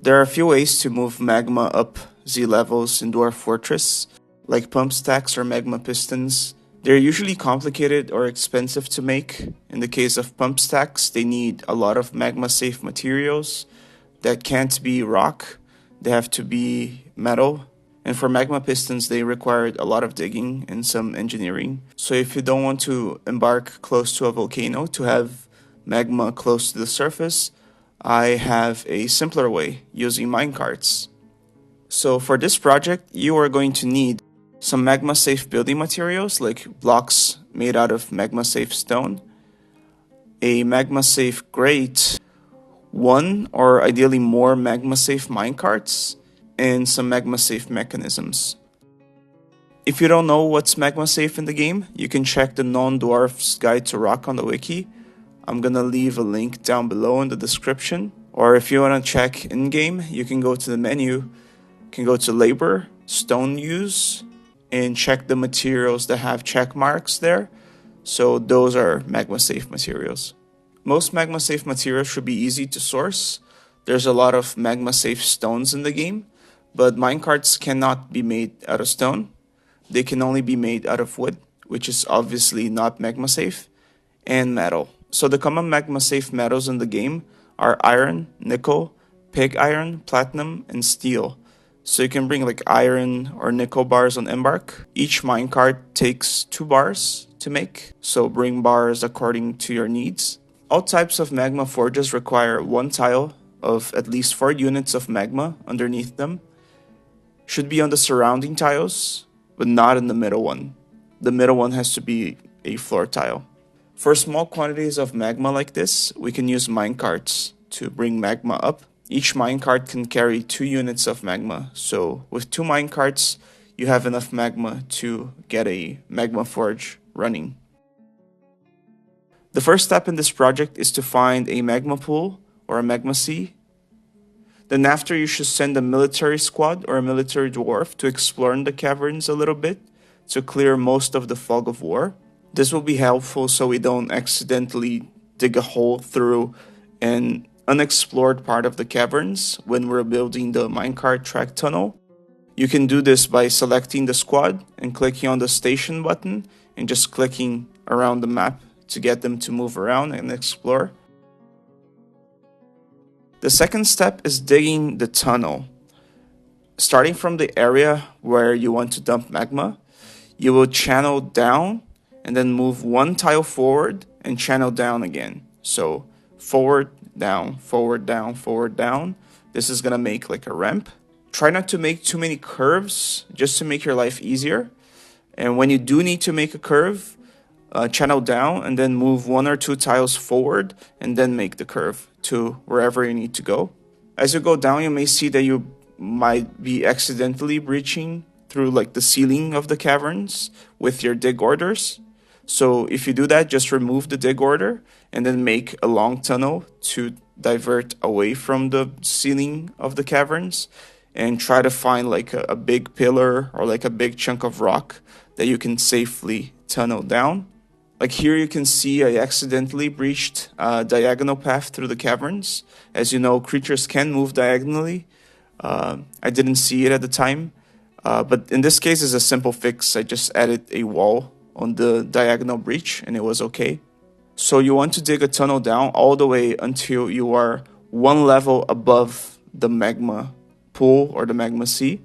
There are a few ways to move magma up Z levels in Dwarf Fortress, like pump stacks or magma pistons. They're usually complicated or expensive to make. In the case of pump stacks, they need a lot of magma safe materials that can't be rock, they have to be metal. And for magma pistons, they required a lot of digging and some engineering. So if you don't want to embark close to a volcano to have magma close to the surface, I have a simpler way using minecarts. So for this project, you are going to need some magma safe building materials like blocks made out of magma safe stone, a magma safe grate, one or ideally more magma safe minecarts, and some magma safe mechanisms. If you don't know what's magma safe in the game, you can check the Non-Dwarf's Guide to Rock on the wiki. I'm gonna leave a link down below in the description. Or if you wanna check in-game, you can go to the menu, you can go to Labor, Stone Use, and check the materials that have check marks there. So those are magma safe materials. Most magma safe materials should be easy to source. There's a lot of magma safe stones in the game, but minecarts cannot be made out of stone. They can only be made out of wood, which is obviously not magma safe, and metal. So the common magma safe metals in the game are iron, nickel, pig iron, platinum, and steel. So you can bring like iron or nickel bars on embark. Each minecart takes 2 bars to make, so bring bars according to your needs. All types of magma forges require 1 tile of at least 4 units of magma underneath them. Should be on the surrounding tiles, but not in the middle one. The middle one has to be a floor tile. For small quantities of magma like this, we can use minecarts to bring magma up. Each minecart can carry 2 units of magma, so with 2 minecarts, you have enough magma to get a magma forge running. The first step in this project is to find a magma pool or a magma sea. Then after, you should send a military squad or a military dwarf to explore in the caverns a little bit to clear most of the fog of war. This will be helpful so we don't accidentally dig a hole through an unexplored part of the caverns when we're building the minecart track tunnel. You can do this by selecting the squad and clicking on the station button and just clicking around the map to get them to move around and explore. The second step is digging the tunnel. Starting from the area where you want to dump magma, you will channel down and then move 1 tile forward and channel down again. So forward, down, forward, down, forward, down. This is gonna make like a ramp. Try not to make too many curves just to make your life easier. And when you do need to make a curve, channel down and then move 1 or 2 tiles forward and then make the curve to wherever you need to go. As you go down, you may see that you might be accidentally breaching through like the ceiling of the caverns with your dig orders. So if you do that, just remove the dig order and then make a long tunnel to divert away from the ceiling of the caverns and try to find like a big pillar or like a big chunk of rock that you can safely tunnel down. Like here you can see I accidentally breached a diagonal path through the caverns. As you know, creatures can move diagonally. I didn't see it at the time, but in this case it's a simple fix. I just added a wall on the diagonal breach and it was okay. So you want to dig a tunnel down all the way until you are 1 level above the magma pool or the magma sea.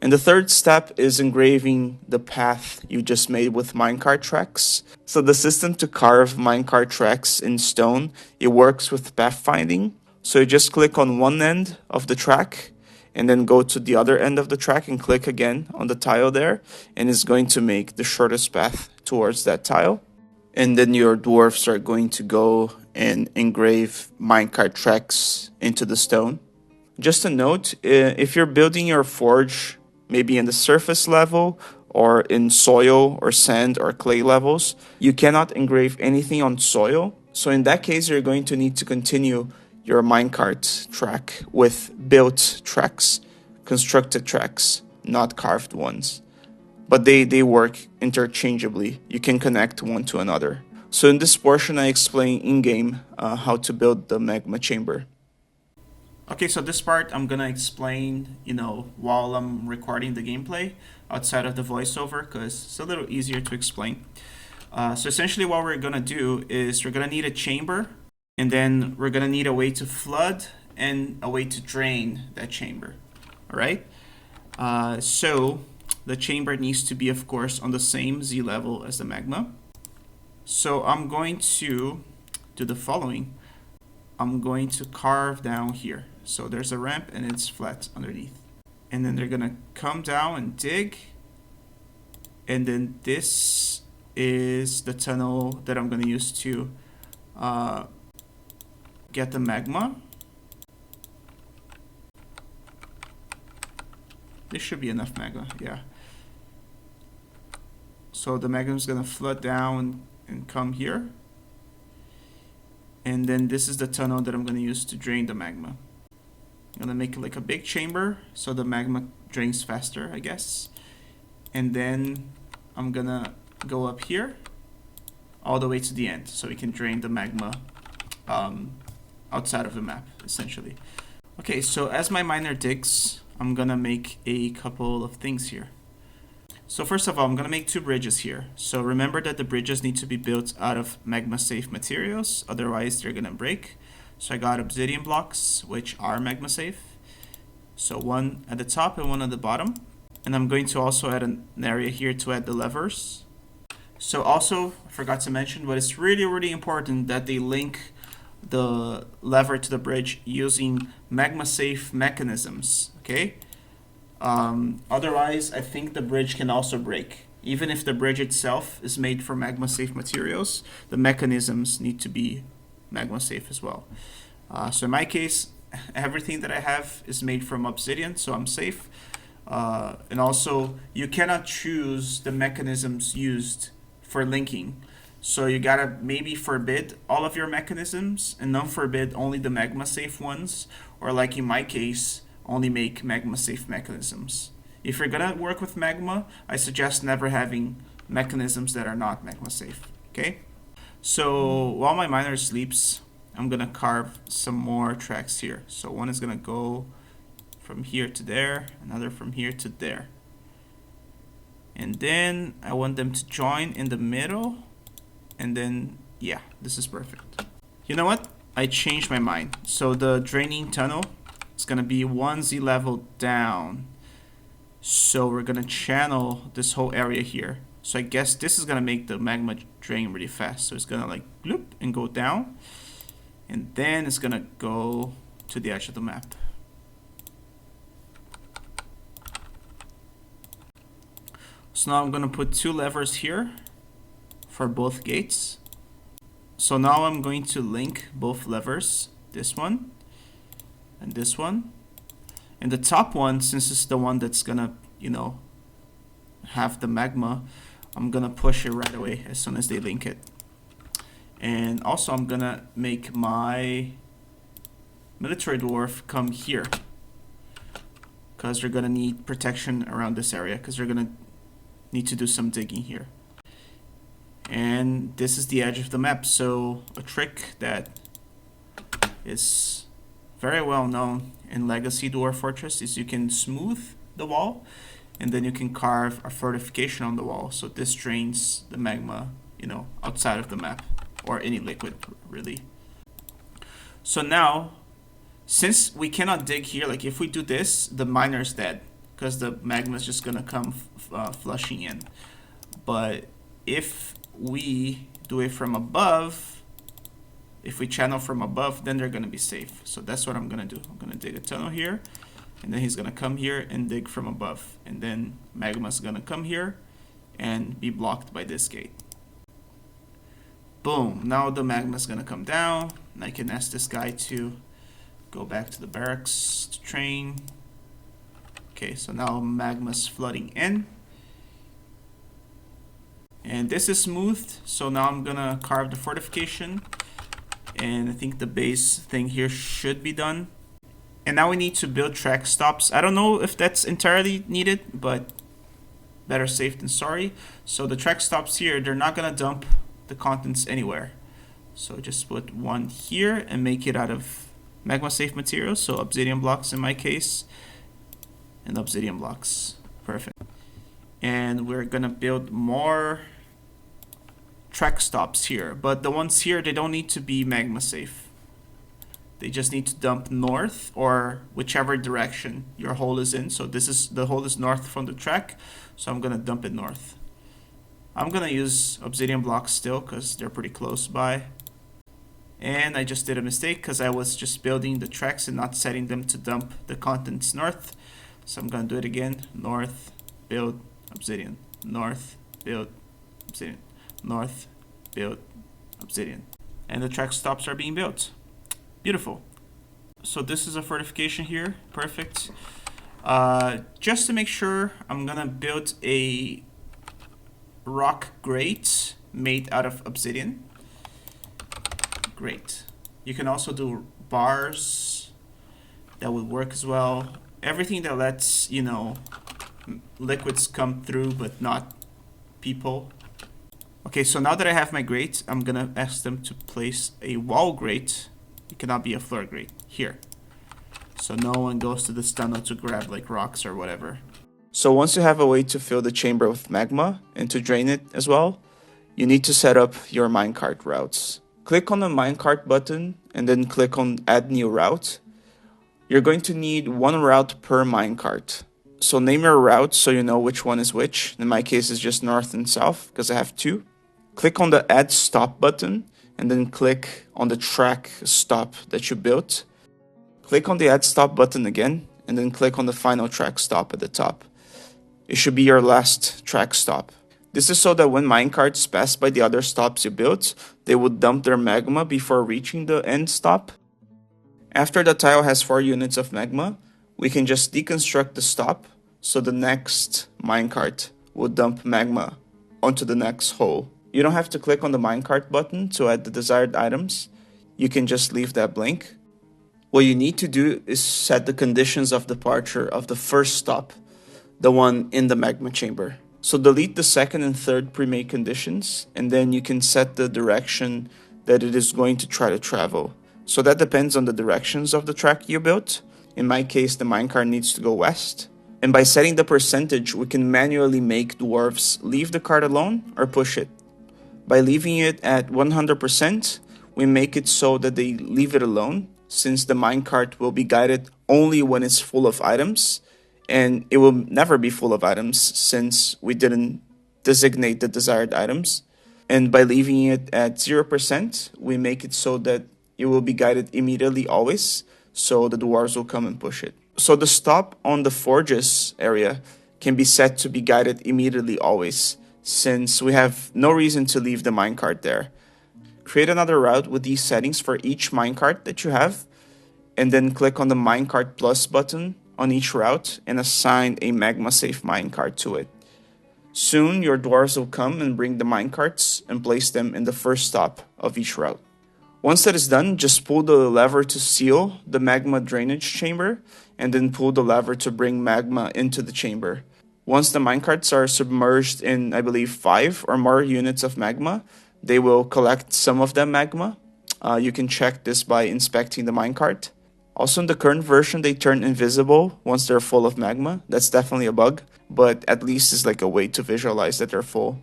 And the third step is engraving the path you just made with minecart tracks. So the system to carve minecart tracks in stone, it works with pathfinding. So you just click on one end of the track and then go to the other end of the track and click again on the tile there, and it's going to make the shortest path towards that tile. And then your dwarfs are going to go and engrave minecart tracks into the stone. Just a note, if you're building your forge maybe in the surface level or in soil or sand or clay levels, you cannot engrave anything on soil. So in that case, you're going to need to continue your minecart track with built tracks, constructed tracks, not carved ones. But they work interchangeably. You can connect one to another. So in this portion, I explain in-game how to build the magma chamber. Okay, so this part I'm gonna explain, while I'm recording the gameplay outside of the voiceover, because it's a little easier to explain. So essentially what we're gonna do is we're gonna need a chamber, and then we're gonna need a way to flood and a way to drain that chamber. All right? So the chamber needs to be, of course, on the same Z level as the magma. So I'm going to do the following. I'm going to carve down here. So there's a ramp and it's flat underneath. And then they're gonna come down and dig. And then this is the tunnel that I'm gonna use to get the magma. This should be enough magma, yeah. So the magma is gonna flood down and come here. And then this is the tunnel that I'm gonna use to drain the magma. I'm gonna make it like a big chamber so the magma drains faster, I guess. And then I'm gonna go up here all the way to the end so we can drain the magma outside of the map, essentially. Okay, so as my miner digs, I'm gonna make a couple of things here. So first of all, I'm gonna make 2 bridges here. So remember that the bridges need to be built out of Magma Safe materials, otherwise they're gonna break. So I got obsidian blocks, which are Magma Safe. So one at the top and one at the bottom. And I'm going to also add an area here to add the levers. So also, I forgot to mention, but it's really, really important that they link the lever to the bridge using Magma Safe mechanisms, okay? Otherwise, I think the bridge can also break. Even if the bridge itself is made from Magma Safe materials, the mechanisms need to be Magma Safe as well. So in my case, everything that I have is made from obsidian, so I'm safe. And also, you cannot choose the mechanisms used for linking. So you gotta maybe forbid all of your mechanisms and non-forbid only the Magma Safe ones, or like in my case, only make Magma Safe mechanisms. If you're gonna work with magma, I suggest never having mechanisms that are not Magma Safe, okay? So while my miner sleeps, I'm gonna carve some more tracks here. So one is gonna go from here to there, another from here to there. And then I want them to join in the middle, and then, yeah, this is perfect. You know what? I changed my mind. So the draining tunnel, it's gonna be 1 Z level down. So we're gonna channel this whole area here. So I guess this is gonna make the magma drain really fast. So it's gonna like bloop and go down. And then it's gonna go to the edge of the map. So now I'm gonna put 2 levers here for both gates. So now I'm going to link both levers, this one and this one. And the top one, since it's the one that's gonna, have the magma, I'm gonna push it right away as soon as they link it. And also I'm gonna make my military dwarf come here, because they're gonna need protection around this area, because they're gonna need to do some digging here. And this is the edge of the map, so a trick that is very well known in Legacy Dwarf Fortress is you can smooth the wall, and then you can carve a fortification on the wall, so this drains the magma, outside of the map, or any liquid, really. So now, since we cannot dig here, like if we do this, the miner's dead, because the magma is just gonna come flushing in. But if we do it from above, if we channel from above, then they're gonna be safe. So that's what I'm gonna do. I'm gonna dig a tunnel here, and then he's gonna come here and dig from above. And then magma's gonna come here and be blocked by this gate. Boom, now the magma's gonna come down, and I can ask this guy to go back to the barracks to train. Okay, so now magma's flooding in. And this is smoothed, so now I'm gonna carve the fortification. And I think the base thing here should be done. And now we need to build track stops. I don't know if that's entirely needed, but better safe than sorry. So the track stops here, they're not gonna dump the contents anywhere. So just put one here and make it out of Magma Safe materials, so obsidian blocks in my case, and obsidian blocks. Perfect. And we're gonna build more track stops here, but the ones here, they don't need to be Magma Safe. They just need to dump north or whichever direction your hole is in. So the hole is north from the track, so I'm gonna dump it north. I'm gonna use obsidian blocks still because they're pretty close by. And I just did a mistake because I was just building the tracks and not setting them to dump the contents north. So I'm gonna do it again. North, build, obsidian. North, build, obsidian. North, build, obsidian. And the track stops are being built. Beautiful. So this is a fortification here. Perfect. Just to make sure, I'm gonna build a rock grate made out of obsidian. Great. You can also do bars. That would work as well. Everything that lets, you know, liquids come through but not people. Okay, so now that I have my grate, I'm gonna ask them to place a wall grate. It cannot be a floor grate here. So no one goes to this tunnel to grab like rocks or whatever. So once you have a way to fill the chamber with magma and to drain it as well, you need to set up your minecart routes. Click on the minecart button and then click on add new route. You're going to need one route per minecart. So name your route so you know which one is which. In my case, it's just north and south because I have two. Click on the add stop button and then click on the track stop that you built. Click on the add stop button again and then click on the final track stop at the top. It should be your last track stop. This is so that when minecarts pass by the other stops you built, they would dump their magma before reaching the end stop. After the tile has 4 units of magma, we can just deconstruct the stop so the next minecart will dump magma onto the next hole. You don't have to click on the minecart button to add the desired items. You can just leave that blank. What you need to do is set the conditions of departure of the first stop, the one in the magma chamber. So delete the second and third pre-made conditions, and then you can set the direction that it is going to try to travel. So that depends on the directions of the track you built. In my case, the minecart needs to go west. And by setting the percentage, we can manually make dwarves leave the cart alone or push it. By leaving it at 100%, we make it so that they leave it alone, since the minecart will be guided only when it's full of items, and it will never be full of items since we didn't designate the desired items. And by leaving it at 0%, we make it so that it will be guided immediately always, so the dwarves will come and push it. So the stop on the forges area can be set to be guided immediately always, since we have no reason to leave the minecart there. Create another route with these settings for each minecart that you have, and then click on the minecart plus button on each route and assign a Magma Safe minecart to it. Soon your dwarves will come and bring the minecarts and place them in the first stop of each route. Once that is done, just pull the lever to seal the magma drainage chamber and then pull the lever to bring magma into the chamber. Once the minecarts are submerged in, I believe, 5 or more units of magma, they will collect some of that magma. You can check this by inspecting the minecart. Also in the current version, they turn invisible once they're full of magma. That's definitely a bug, but at least it's like a way to visualize that they're full.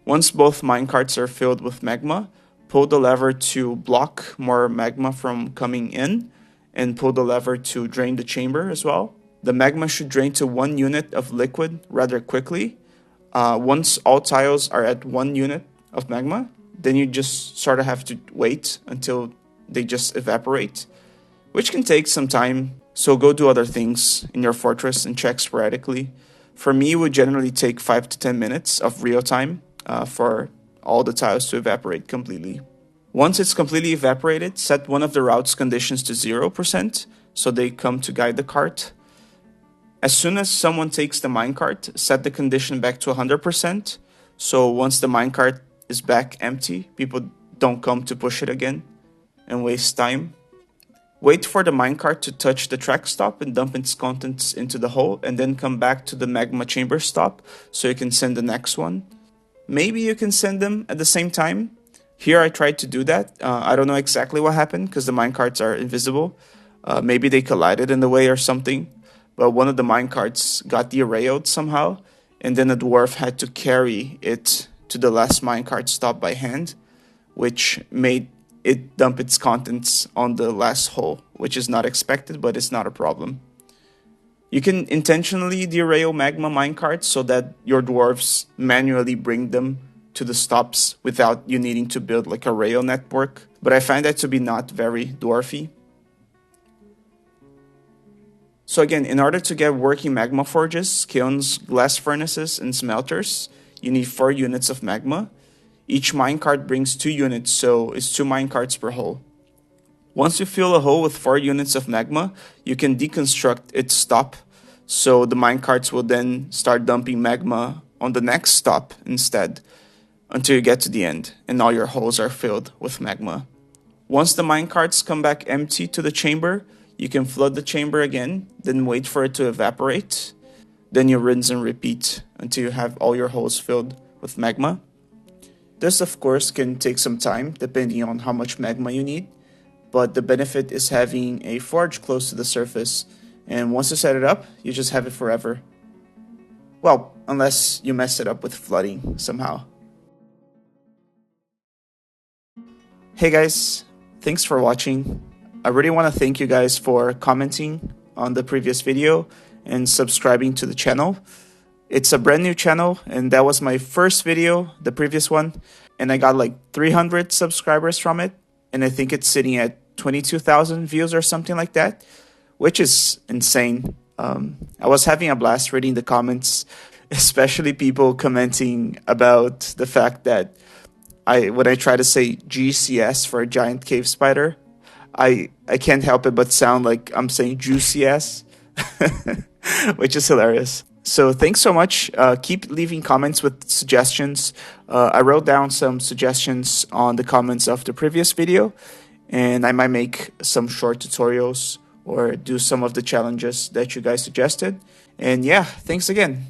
Once both minecarts are filled with magma, pull the lever to block more magma from coming in, and pull the lever to drain the chamber as well. The magma should drain to 1 unit of liquid rather quickly. Once all tiles are at 1 unit of magma, then you just sort of have to wait until they just evaporate, which can take some time. So go do other things in your fortress and check sporadically. For me, it would generally take 5 to 10 minutes of real time for all the tiles to evaporate completely. Once it's completely evaporated, set one of the route's conditions to 0% so they come to guide the cart. As soon as someone takes the minecart, set the condition back to 100%. So once the minecart is back empty, people don't come to push it again and waste time. Wait for the minecart to touch the track stop and dump its contents into the hole, and then come back to the magma chamber stop so you can send the next one. Maybe you can send them at the same time. Here I tried to do that. I don't know exactly what happened because the minecarts are invisible. Maybe they collided in the way or something. But one of the minecarts got derailed somehow, and then the dwarf had to carry it to the last minecart stop by hand, which made it dump its contents on the last hole, which is not expected, but it's not a problem. You can intentionally derail magma minecarts so that your dwarves manually bring them to the stops without you needing to build like a rail network, but I find that to be not very dwarfy. So again, in order to get working magma forges, kilns, glass furnaces, and smelters, you need 4 units of magma. Each minecart brings 2 units, so it's 2 minecarts per hole. Once you fill a hole with 4 units of magma, you can deconstruct its stop, so the minecarts will then start dumping magma on the next stop instead, until you get to the end, and all your holes are filled with magma. Once the minecarts come back empty to the chamber, you can flood the chamber again, then wait for it to evaporate. Then you rinse and repeat until you have all your holes filled with magma. This of course can take some time depending on how much magma you need, but the benefit is having a forge close to the surface, and once you set it up, you just have it forever. Well, unless you mess it up with flooding somehow. Hey guys, thanks for watching. I really want to thank you guys for commenting on the previous video and subscribing to the channel. It's a brand new channel, and that was my first video, the previous one, and I got like 300 subscribers from it, and I think it's sitting at 22,000 views or something like that, which is insane. I was having a blast reading the comments, especially people commenting about the fact that when I try to say GCS for a giant cave spider, I can't help it but sound like I'm saying juicy ass, which is hilarious. So thanks so much. Keep leaving comments with suggestions. I wrote down some suggestions on the comments of the previous video, and I might make some short tutorials or do some of the challenges that you guys suggested. And yeah, thanks again.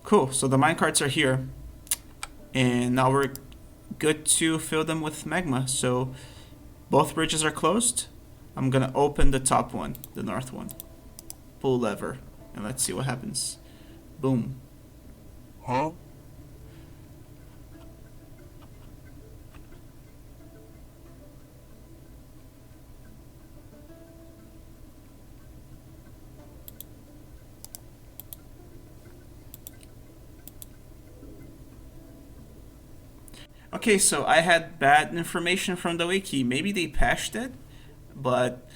Cool, so the minecarts are here, and now we're good to fill them with magma. So both bridges are closed. I'm gonna open the top one, the north one. Pull lever, and let's see what happens. Boom. Huh? Okay, so I had bad information from the wiki. Maybe they patched it, but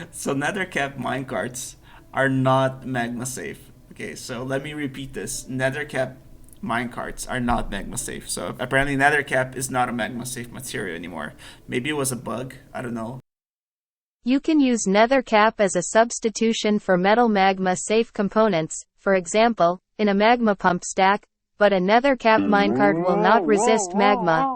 so nethercap minecarts are not magma safe. Okay, so let me repeat this. Nethercap minecarts are not magma safe. So apparently nethercap is not a magma safe material anymore. Maybe it was a bug, I don't know. You can use nethercap as a substitution for metal magma safe components, for example, in a magma pump stack, but a nethercap minecart will not resist magma.